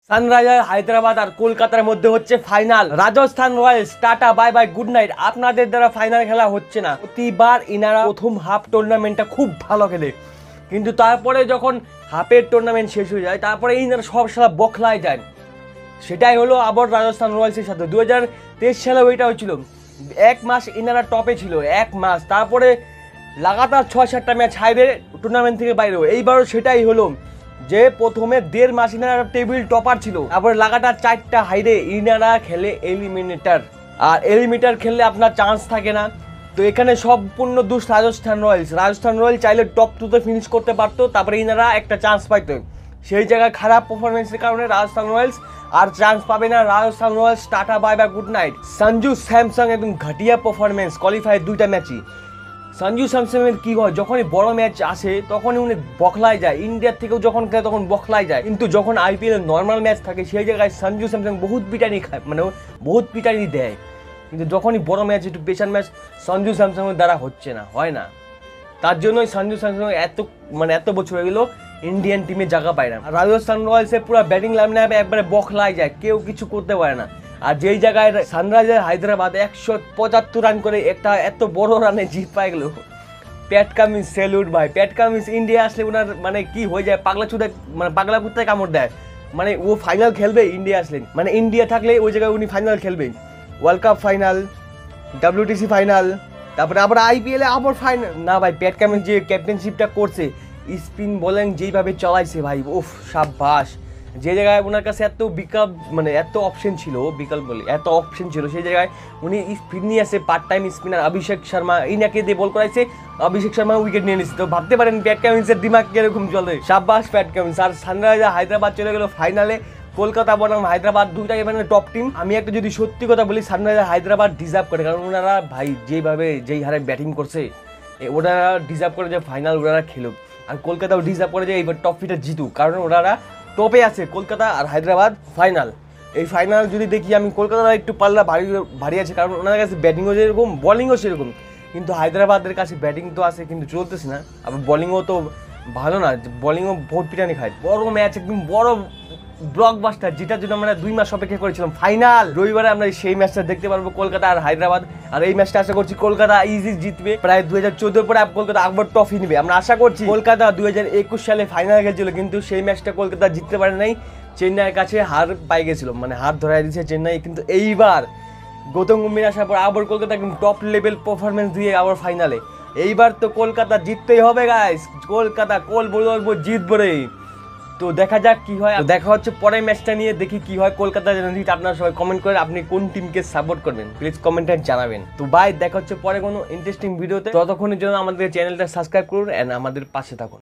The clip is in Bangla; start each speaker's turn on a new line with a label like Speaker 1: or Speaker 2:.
Speaker 1: সানরাইজার হায়দ্রাবাদ আর কলকাতার মধ্যে হচ্ছে final. Rajasthan Royals tata bye bye good night, আপনাদের দ্বারা ফাইনাল খেলা হচ্ছে না। প্রতিবার ইনারা প্রথম হাফ টুর্নামেন্টটা খুব ভালো খেলে, কিন্তু তারপরে যখন হাফের টুর্নামেন্ট শেষ হয়ে যায় তারপরে ইনারা সব সালা বখলায় যায়। সেটাই হলো আবার রাজস্থান রয়্যালসের সাথে 2023 সালে ওইটা হয়েছিল। এক মাস ইনারা টপে ছিল, এক মাস, তারপরে লাগাতার 6-7টা ম্যাচ হাইরে টুর্নামেন্ট থেকে বাইরে। এইবারও সেটাই হলো যে প্রথমে 1.5 মাস ইনারা টেবিল টপার ছিল, তারপরে লাগাতার 4টা হাইরে ইনারা খেলে এলিমিনেটর। আর এলিমিনেটর খেললে আপনার চান্স থাকে না, তো এখানে সম্পূর্ণ দোষ রাজস্থান রয়্যালস। রাজস্থান রয়্যালস চাইলে টপ 2তে ফিনিশ করতে পারতো, তারপরে ইনারা একটা চান্স পাইতো। সেই জায়গায় খারাপ পারফরমেন্সের কারণে রাজস্থান রয়্যালস আর চান্স পাবে না। Rajasthan Royals tata bye bye good night. Sanju Samsung একদম ঘটিয়া পারফরমেন্স, কোয়ালিফাই 2টা ম্যাচই। সঞ্জু স্যামসংয়ের কী হয়, যখনই বড় ম্যাচ আসে তখনই উনি বখলায় যায়। ইন্ডিয়ার থেকেও যখন খেলে তখন বখলায় যায়, কিন্তু যখন আইপিএলের নর্মাল ম্যাচ থাকে সেই জায়গায় সঞ্জু স্যামসং বহুত পিটানি খায়, মানে বহুত পিটানি দেয়। কিন্তু যখনই বড় ম্যাচ, একটু পেশার ম্যাচ, সঞ্জু স্যামসংয়ের দ্বারা হচ্ছে না, হয় না। তার জন্যই সঞ্জু স্যামসং এত বছর হয়ে গেলো ইন্ডিয়ান টিমে জায়গা পায় না। রাজস্থান রয়্যালসের পুরো ব্যাটিং লাইনে একবারে বখলায় যায়, কেউ কিছু করতে পারে না। আর যেই জায়গায় সানরাইজার হায়দ্রাবাদ 175 রান করে একটা এত বড় রানে জিত পাই গেল, প্যাট কামিন্স স্যালুট ভাই। প্যাট কামিন্স ইন্ডিয়া আসলে ওনার মানে কি হয়ে যায়, পাগলা চুদা, মানে পাগলা কুত্তায় কামড় দেয়। মানে ও ফাইনাল খেলবে ইন্ডিয়া আসলে, মানে ইন্ডিয়া থাকলে ওই জায়গায় উনি ফাইনাল খেলবে। World cup final, WTC final, তারপরে আবার আইপিএলে আবার ফাইনাল। না ভাই, প্যাট কামিন্স যে ক্যাপ্টেনশিপটা করছে, স্পিন বোলিং যেইভাবে চালাইছে ভাই, ওফ সাব্বাস। যে জায়গায় ওনার কাছে এত বিকল্প, মানে এত অপশন ছিল, এত অপশন ছিল, সেই জায়গায় উনি স্পিন নিয়ে আসে। Part time spinner Abhishek Sharma, ইনাকে দিয়ে বল করাইছে, অভিষেক শর্মা উইকেট নিয়ে নিচ্ছে। তো ভাবতে পারেন প্যাট কামিন্সের দিমাগ কিরকম চলে। সাব্বাস প্যাট কামিন্স। আর সানরাইজার হায়দ্রাবাদ চলে গেল ফাইনালে। কলকাতা বনাম হায়দ্রাবাদ দুইটাই মানে টপ টিম। আমি একটা যদি সত্যি কথা বলি, সানরাইজার হায়দ্রাবাদ ডিজার্ভ করে, কারণ ওনারা ভাই যেই হারে ব্যাটিং করছে, ওনারা ডিজার্ভ করে যে ফাইনাল ওনারা খেলুক। আর কলকাতাও ডিজার্ভ করে যে এইবার ট্রফিটা জিতুক, কারণ ওনারা টপে আছে। কলকাতা আর হায়দ্রাবাদ ফাইনাল, এই ফাইনাল যদি দেখি আমি, কলকাতা একটু পাল্লা ভারী আছে, কারণ ওনার কাছে ব্যাটিংও যেরকম, বলিংও সেরকম। কিন্তু হায়দ্রাবাদের কাছে ব্যাটিং তো আছে কিন্তু চলতেছে না, আবার বলিংও তো ভালো না, বলিংও বহুত পিটানি খায়। বড় ম্যাচ, একদম বড় ব্লকবাস্টার, যেটার জন্য আমরা 2 মাস অপেক্ষা করেছিলাম। ফাইনাল রবিবারে আমরা সেই ম্যাচটা দেখতে পারবো, কলকাতা আর হায়দ্রাবাদ। আর এই ম্যাচটা আশা করছি কলকাতা ইজি জিতবে। প্রায় 2014 পরে কলকাতা আবার ট্রফি নেবে আমরা আশা করছি। কলকাতা 2021 সালে ফাইনাল খেলছিল, কিন্তু সেই ম্যাচটা কলকাতা জিততে পারে নাই, চেন্নাইয়ের কাছে হার পাই গেছিল, মানে হার ধরাই দিয়েছে চেন্নাই। কিন্তু এইবার গৌতম গম্ভীর আসার পর আবার কলকাতা একদম টপ লেভেল পারফরমেন্স দিয়ে আবার ফাইনালে। এইবার তো কলকাতা জিততেই হবে গাইস, কলকাতা বলবো জিতবো রে। তো দেখা যাক কি হয়, দেখা হচ্ছে পরের ম্যাচটা নিয়ে, দেখি কি হয়। কলকাতা যেন জিতে, আপনারা সবাই কমেন্ট করে আপনি কোন টিমকে সাপোর্ট করবেন প্লিজ কমেন্টে জানাবেন। তো বাই, দেখা হচ্ছে পরে কোনো ইন্টারেস্টিং ভিডিওতে। ততক্ষণের জন্য আমাদের চ্যানেলটা সাবস্ক্রাইব করুন এন্ড আমাদের পাশে থাকুন।